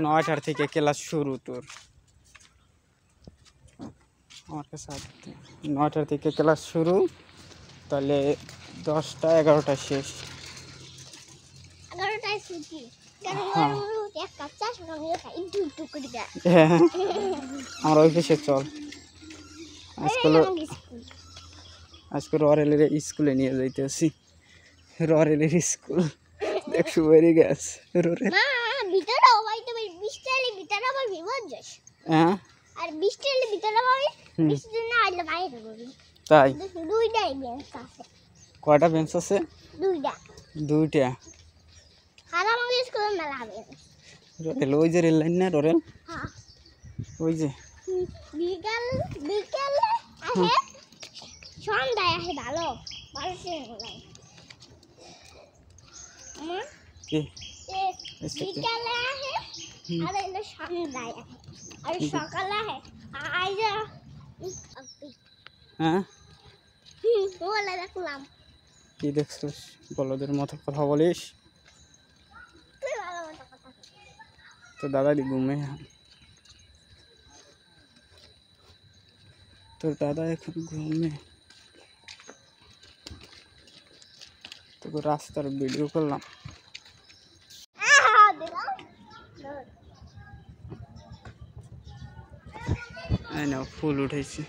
নয়টার থেকে ক্লাস শুরু তোর আমার কাছে 9টার থেকে ক্লাস শুরু, তাহলে 10টা 11টা শেষ। হ্যাঁ আমরা অফিসে চল, আজকে ররেলের স্কুলে নিয়ে যাইতেছি। ররেলের স্কুল দেখছো বেরিয়ে গেছে ররেল। হ্যাঁ আর 20 টার ভিতরে ভাবি 20 জন না আইলে বাইরে করবি তাই দুইটাই বেঞ্চ আছে। কয়টা বেঞ্চ আছে? দুইটা। আর আমাদের স্কুলে মেলা হবে ররেল ওই যে রেল লাইন না ররেল? হ্যাঁ ওই যে বিকাল বিকালে আসে সন্ধ্যায় আসে ভালো ভালো লাগে আমার কি বিকালে আসে আর এলে সন্ধ্যায় আসে আর সকালে আসে আইজা হ্যাঁ বলে দেখলাম। কি দেখছিস? বলদের মতো কথা বলিস। তুই ভালো মতো কথা তো দাদারি ঘুমে, তোর দাদা এখন ঘুমে। তোকে রাস্তার ভিডিও করলাম। এই না ফুল উঠেছি।